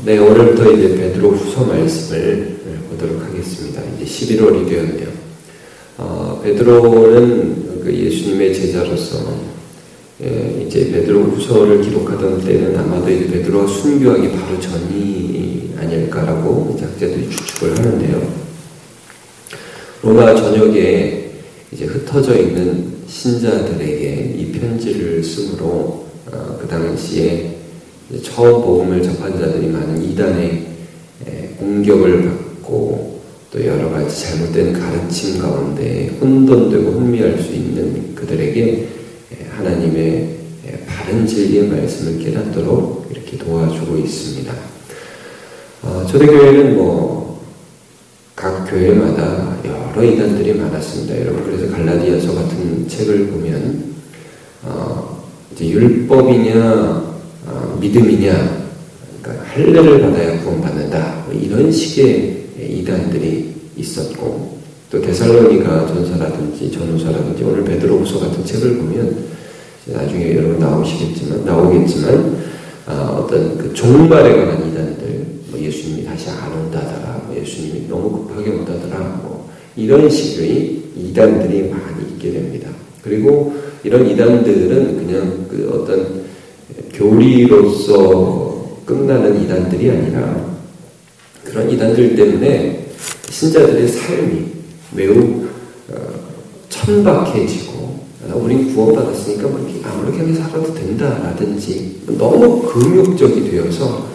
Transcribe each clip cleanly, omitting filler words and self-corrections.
네, 오늘부터 이제 베드로 후서 말씀을 보도록 하겠습니다. 이제 11월이 되었네요. 베드로는 그 예수님의 제자로서 이제 베드로 후서를 기록하던 때는 아마도 이제 베드로가 순교하기 바로 전이 아닐까라고 이제 학자들이 추측을 하는데요. 로마 전역에 이제 흩어져 있는 신자들에게 이 편지를 쓰므로 그 당시에 처음 복음을 접한 자들이 많은 이단의 공격을 받고 또 여러 가지 잘못된 가르침 가운데 혼돈되고 혼미할 수 있는 그들에게 하나님의 바른 진리의 말씀을 깨닫도록 이렇게 도와주고 있습니다. 초대교회는 각 교회마다 여러 이단들이 많았습니다. 여러분, 그래서 갈라디아서 같은 책을 보면 이제 율법이냐 믿음이냐, 그러니까 할례를 받아야 구원받는다, 이런 식의 이단들이 있었고, 또 데살로니가 전서라든지 전후서라든지 오늘 베드로후서 같은 책을 보면 나중에 여러분 나오겠지만 어떤 그 종말에 관한 이단들, 예수님이 다시 안 온다더라, 예수님이 너무 급하게 온다더라, 이런 식의 이단들이 많이 있게 됩니다. 그리고 이런 이단들은 그냥 그 어떤 교리로서 끝나는 이단들이 아니라 그런 이단들 때문에 신자들의 삶이 매우 천박해지고, 우린 구원받았으니까 아무렇게 살아도 된다라든지 너무 금욕적이 되어서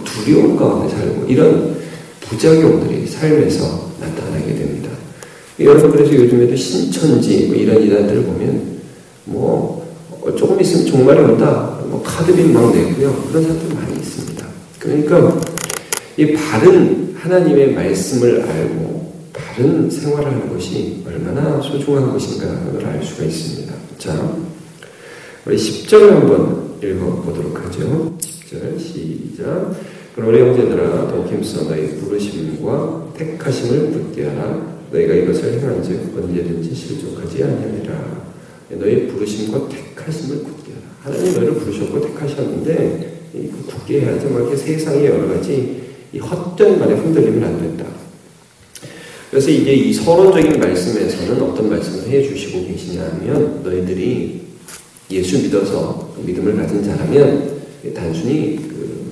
두려움 가운데 살고, 이런 부작용들이 삶에서 나타나게 됩니다. 여러분, 그래서 요즘에도 신천지 이런 이단들을 보면 조금 있으면 종말이 온다, 카드빈 막 내고요, 그런 사람들 많이 있습니다. 그러니까 이 바른 하나님의 말씀을 알고 바른 생활을 하는 것이 얼마나 소중한 것인가를 알 수가 있습니다. 자, 우리 10절을 한번 읽어보도록 하죠. 10절 시작. 그럼 우리 형제들아, 더 힘써 너희 부르심과 택하심을 붙게 하라. 너희가 이것을 행한즉 언제든지 실족하지 아니하리라. 너희 부르심과 택하심을 굳게 하라. 하나님 너희를 부르셨고 택하셨는데 굳게 해야지. 이렇게 세상에 여러 가지 이 헛된 말에 흔들리면 안 된다. 그래서 이제 이 서론적인 말씀에서는 어떤 말씀을 해주시고 계시냐 하면, 너희들이 예수 믿어서 믿음을 가진 자라면 단순히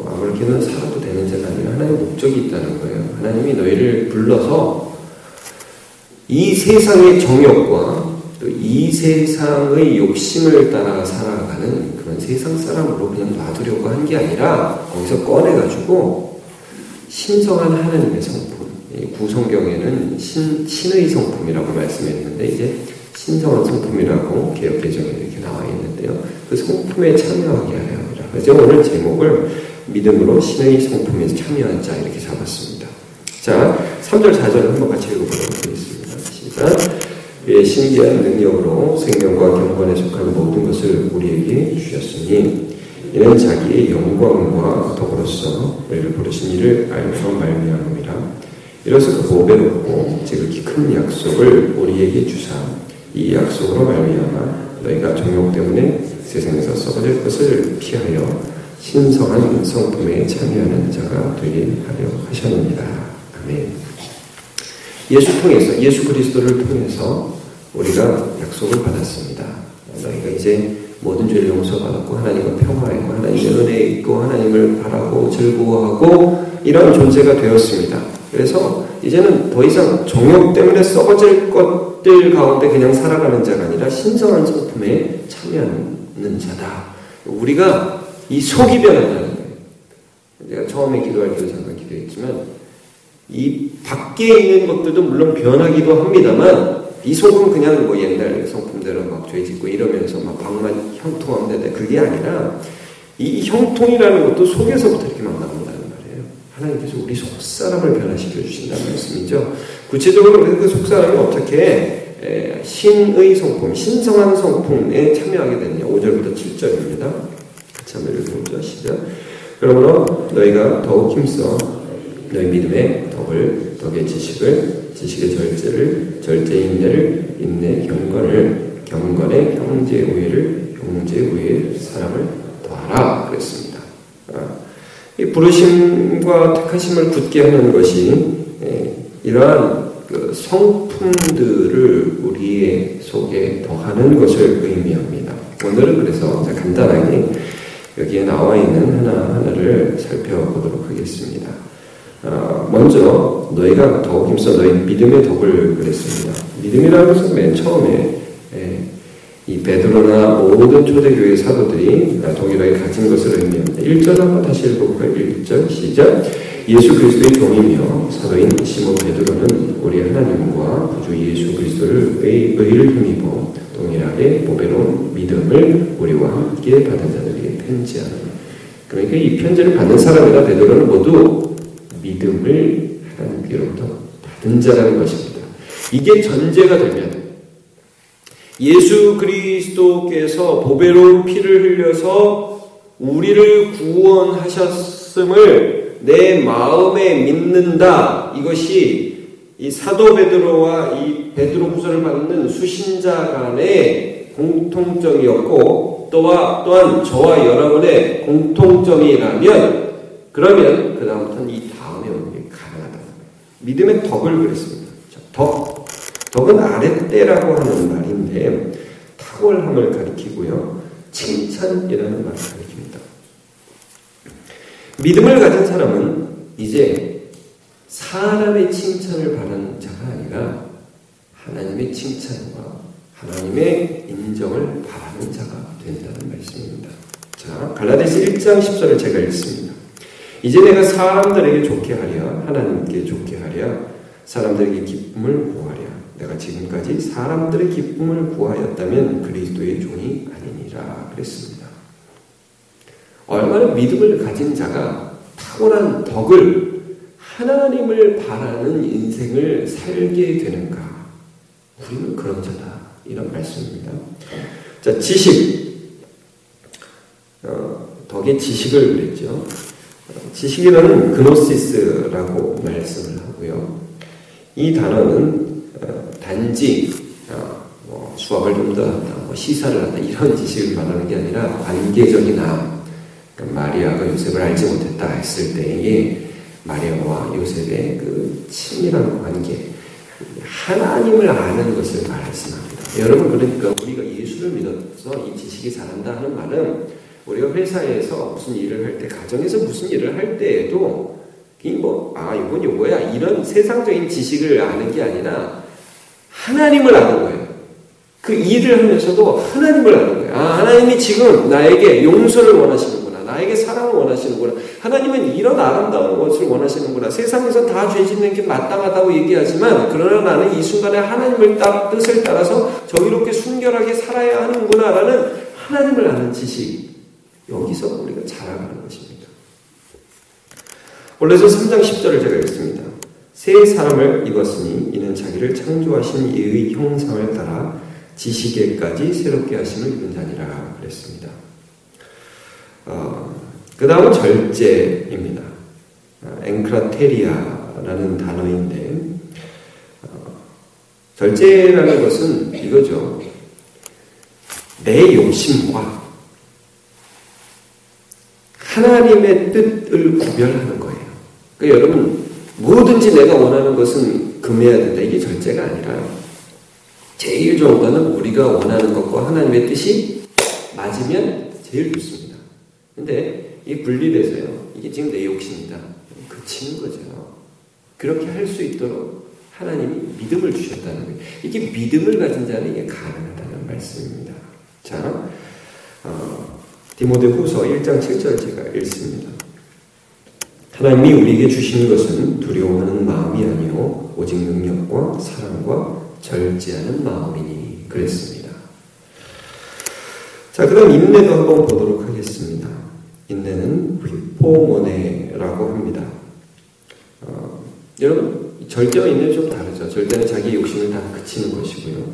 아무렇게나 살아도 되는 자가 아니라 하나님의 목적이 있다는 거예요. 하나님이 너희를 불러서 이 세상의 정욕과 또 이 세상의 욕심을 따라 살아가는 그런 세상 사람으로 그냥 놔두려고 한 게 아니라 거기서 꺼내가지고 신성한 하나님의 성품, 구성경에는 신의 성품이라고 말씀했는데 이제 신성한 성품이라고 개역개정에 이렇게 나와 있는데요. 그 성품에 참여하게 하려 합니다. 그래서 오늘 제목을 믿음으로 신의 성품에 참여한 자 이렇게 잡았습니다. 자, 3절 4절 한번 같이 읽어보도록 하겠습니다. 시작. 그의 신기한 능력으로 생명과 경건에 속한 모든 것을 우리에게 주셨으니 이는 자기의 영광과 더불어서 우리를 부르신 이를 알면서 말미암음이라. 이로써 그 보배롭고 지극히 큰 약속을 우리에게 주사 이 약속으로 말미암아 너희가 정욕 때문에 세상에서 썩어질 것을 피하여 신성한 성품에 참여하는 자가 되게 하려 하셨느니라. 아멘. 예수 그리스도를 통해서 우리가 약속을 받았습니다. 너희가 이제 모든 죄를 용서받았고 하나님과 평화했고 하나님의 은혜에 있고 하나님을 바라고 즐거워하고 이런 존재가 되었습니다. 그래서 이제는 더 이상 정욕 때문에 썩어질 것들 가운데 그냥 살아가는 자가 아니라 신성한 성품에 참여하는 자다. 우리가 이 속이 변한다는 거예요. 제가 처음에 기도할 때도 잠깐 기도했지만 이 밖에 있는 것들도 물론 변하기도 합니다만 이 속은 그냥 옛날 성품대로 막 죄 짓고 이러면서 막 방만 형통하면 되는데 그게 아니라 이 형통이라는 것도 속에서부터 이렇게 막 나온다는 말이에요. 하나님께서 우리 속사람을 변화시켜 주신다는 말씀이죠. 구체적으로 그 속사람이 어떻게 신의 성품, 신성한 성품에 참여하게 되느냐. 5절부터 7절입니다. 같이 한번 읽어보죠. 시작. 그러므로 너희가 더욱 힘써 너희 믿음의 덕의 지식을, 지식의 절제를, 절제의 인내를, 인내의 경건을, 경건의 형제의 우애를, 형제의 우애의 사랑을 더하라 그랬습니다. 이 부르심과 택하심을 굳게 하는 것이 이러한 그 성품들을 우리의 속에 더하는 것을 의미합니다. 오늘은 그래서 간단하게 여기에 나와 있는 하나하나를 살펴보도록 하겠습니다. 먼저 너희가 더욱 힘써 너희 믿음의 덕을 그랬습니다. 믿음이라는 것은 맨 처음에 이 베드로나 모든 초대교회 사도들이 동일하게 가진 것을 의미합니다. 1절 한번 다시 읽어볼까요? 1절 시작. 예수 그리스도의 종이며 사도인 시몬 베드로는 우리 하나님과 구주 예수 그리스도를 의를 힘입어 동일하게 보배로운 믿음을 우리와 함께 받은 자들에게 편지하는. 그러니까 이 편지를 받는 사람이나 베드로는 모두 믿음을 하나님께로부터 받은 자라는 것입니다. 이게 전제가 되면 예수 그리스도께서 보배로운 피를 흘려서 우리를 구원하셨음을 내 마음에 믿는다. 이것이 이 사도 베드로와 이 베드로 후서를 받는 수신자 간의 공통점이었고 또한 저와 여러분의 공통점이라면 그러면 그 다음부터는 이 다음에 오는 게 가능하다. 믿음의 덕을 그랬습니다. 덕은 아랫대라고 하는 말인데 탁월함을 가리키고요. 칭찬이라는 말을 가리킵니다. 믿음을 가진 사람은 이제 사람의 칭찬을 바라는 자가 아니라 하나님의 칭찬과 하나님의 인정을 바라는 자가 된다는 말씀입니다. 자, 갈라디아서 1장 10절을 제가 읽습니다. 이제 내가 사람들에게 좋게 하랴 하나님께 좋게 하랴 사람들에게 기쁨을 구하랴 내가 지금까지 사람들의 기쁨을 구하였다면 그리스도의 종이 아니니라 그랬습니다. 얼마나 믿음을 가진 자가 탁월한 덕을 하나님을 바라는 인생을 살게 되는가. 우리는 그런 자다. 이런 말씀입니다. 자, 지식. 덕의 지식을 그랬죠. 지식이라는 그노시스라고 말씀을 하고요. 이 단어는 단지 수학을 좀 더 한다, 시사를 한다 이런 지식을 말하는 게 아니라 관계적이나 그러니까 마리아가 요셉을 알지 못했다 했을 때에 마리아와 요셉의 그 친밀한 관계, 하나님을 아는 것을 말씀합니다. 여러분 그러니까 우리가 예수를 믿어서 이 지식이 잘한다 하는 말은 우리가 회사에서 무슨 일을 할 때, 가정에서 무슨 일을 할 때에도 이건 요거야 이런 세상적인 지식을 아는 게 아니라 하나님을 아는 거예요. 그 일을 하면서도 하나님을 아는 거예요. 하나님이 지금 나에게 용서를 원하시는구나. 나에게 사랑을 원하시는구나. 하나님은 이런 아름다운 것을 원하시는구나. 세상에서 다 죄 짓는 게 마땅하다고 얘기하지만 그러나 나는 이 순간에 하나님을 뜻을 따라서 저희롭게 순결하게 살아야 하는구나 라는 하나님을 아는 지식. 여기서 우리가 자라가는 것입니다. 원래서 3장 10절을 제가 읽습니다. 새 사람을 입었으니 이는 자기를 창조하신 이의 형상을 따라 지식에까지 새롭게 하심을 입은 자니라 그랬습니다. 그 다음은 절제입니다. 앵크라테리아라는 단어인데 절제라는 것은 이거죠. 내 욕심과 하나님의 뜻을 구별하는 거예요. 그러니까 여러분 뭐든지 내가 원하는 것은 금해야 된다. 이게 절제가 아니라 제일 좋은 거는 우리가 원하는 것과 하나님의 뜻이 맞으면 제일 좋습니다. 근데 이게 분리돼서요. 이게 지금 내 욕심이다. 그치는 거죠. 그렇게 할 수 있도록 하나님이 믿음을 주셨다는 거예요. 이게 믿음을 가진 자는 이게 가능하다는 말씀입니다. 자, 디모데후서 1장 7절 제가 읽습니다. 하나님이 우리에게 주신 것은 두려워하는 마음이 아니요 오직 능력과 사랑과 절제하는 마음이니 그랬습니다. 자, 그럼 인내도 한번 보도록 하겠습니다. 인내는 히포모네라고 합니다. 여러분 절제와 인내는 좀 다르죠. 절제는 자기 욕심을 다 그치는 것이고요.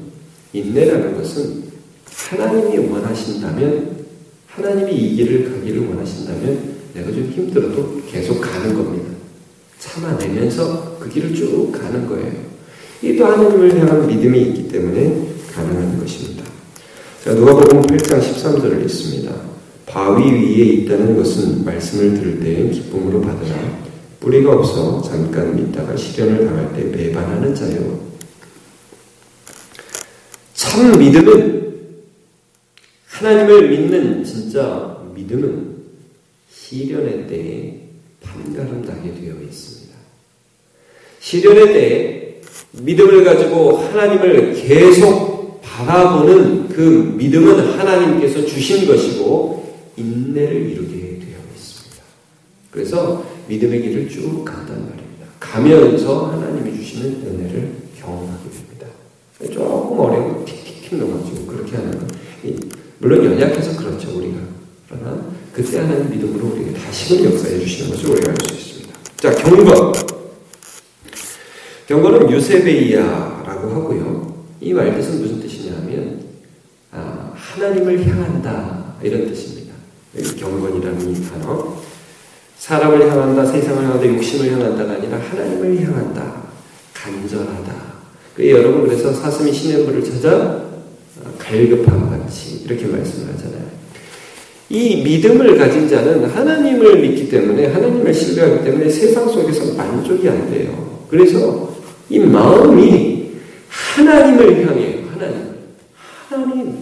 인내라는 것은 하나님이 원하신다면 하나님이 이 길을 가기를 원하신다면 내가 좀 힘들어도 계속 가는 겁니다. 참아내면서 그 길을 쭉 가는 거예요. 이게 또 하나님을 향한 믿음이 있기 때문에 가능한 것입니다. 자, 누가복음 8장 13절을 읽습니다. 바위 위에 있다는 것은 말씀을 들을 때 기쁨으로 받으나 뿌리가 없어 잠깐 믿다가 시련을 당할 때 배반하는 자요. 참 믿음은, 하나님을 믿는 진짜 믿음은 시련의 때에 판가름 나게 되어 있습니다. 시련의 때에 믿음을 가지고 하나님을 계속 바라보는 그 믿음은 하나님께서 주신 것이고 인내를 이루게 되어 있습니다. 그래서 믿음의 길을 쭉 간단 말입니다. 가면서 하나님이 주시는 은혜를 경험하게 됩니다. 조금 어려운 틱틱틱 넘어지고 그렇게 하는 건 물론 연약해서 그렇죠, 우리가. 그러나 그때 하나님 믿음으로 우리에게 다시금 역사해 주시는 것을 우리가 알 수 있습니다. 자, 경건. 경건은 유세베이아라고 하고요. 이 말 뜻은 무슨 뜻이냐 하면 하나님을 향한다 이런 뜻입니다. 경건이라는 이 단어. 사람을 향한다, 세상을 향한다, 욕심을 향한다가 아니라 하나님을 향한다. 간절하다. 여러분 그래서 사슴이 시냇물을 찾아 갈급함 같이 이렇게 말씀을 하잖아요. 이 믿음을 가진 자는 하나님을 믿기 때문에, 하나님을 신뢰하기 때문에 세상 속에서 만족이 안 돼요. 그래서 이 마음이 하나님을 향해요. 하나님.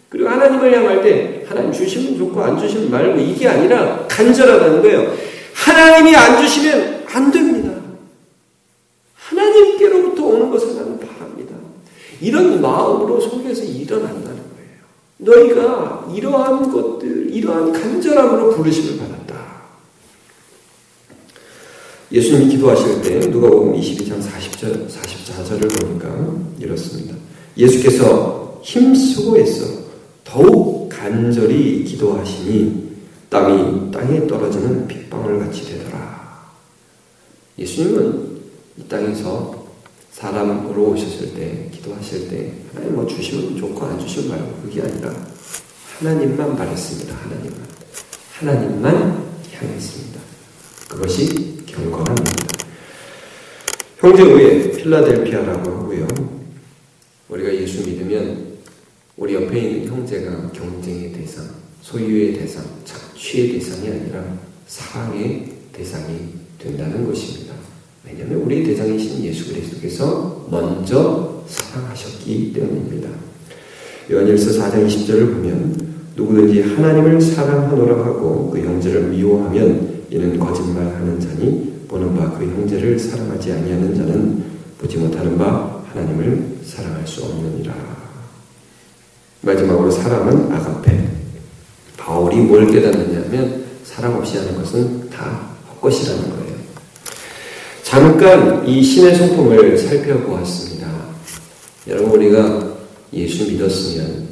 그리고 하나님을 향할 때 하나님 주시면 좋고 안 주시면 말고 이게 아니라 간절하다는 거예요. 하나님이 안 주시면 안 됩니다. 하나님께로부터 오는 것을 나는 바랍니다. 이런 마음으로 속에서 일어난다는 거예요. 너희가 이러한 것들, 이러한 간절함으로 부르심을 받았다. 예수님이 기도하실 때 누가복음 22장 44절을 보니까 이렇습니다. 예수께서 힘쓰고 애써 더욱 간절히 기도하시니 땀이 땅에 떨어지는 빗방울 같이 되더라. 예수님은 이 땅에서 사람으로 오셨을 때, 기도하실 때 하나님 뭐 주시면 좋고 안 주시면 말고 그게 아니라 하나님만 바랬습니다. 하나님만 향했습니다. 그것이 경건합니다. 형제우애 필라델피아라고 하고요. 우리가 예수 믿으면 우리 옆에 있는 형제가 경쟁의 대상, 소유의 대상, 착취의 대상이 아니라 사랑의 대상이 된다는 것입니다. 왜냐하면 우리 대장이신 예수 그리스도께서 먼저 사랑하셨기 때문입니다. 요한일서 4장 20절을 보면 누구든지 하나님을 사랑하노라 하고 그 형제를 미워하면 이는 거짓말하는 자니 보는 바 그 형제를 사랑하지 아니하는 자는 보지 못하는 바 하나님을 사랑할 수 없느니라. 마지막으로 사랑은 아가페. 바울이 뭘 깨닫느냐면 사랑 없이 하는 것은 다 헛것이라는 거예요. 잠깐 이 신의 성품을 살펴보았습니다. 여러분 우리가 예수 믿었으면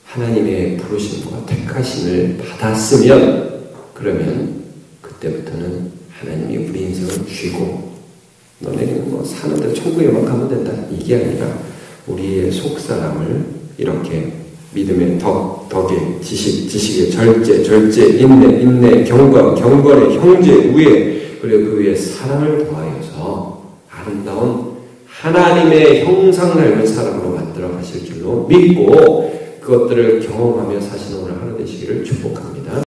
하나님의 부르심과 택하심을 받았으면 그러면 그때부터는 하나님이 우리 인생을 쥐고 너네는 뭐 사는 대로 천국에만 가면 된다 이게 아니라 우리의 속사람을 이렇게 믿음의 덕에 지식의 절제 인내 경건의 형제 우애 그리고 그 위에 사랑을 더하여서 아름다운 하나님의 형상 닮은 사람으로 만들어 가실 줄로 믿고 그것들을 경험하며 사시는 오늘 하루 되시기를 축복합니다.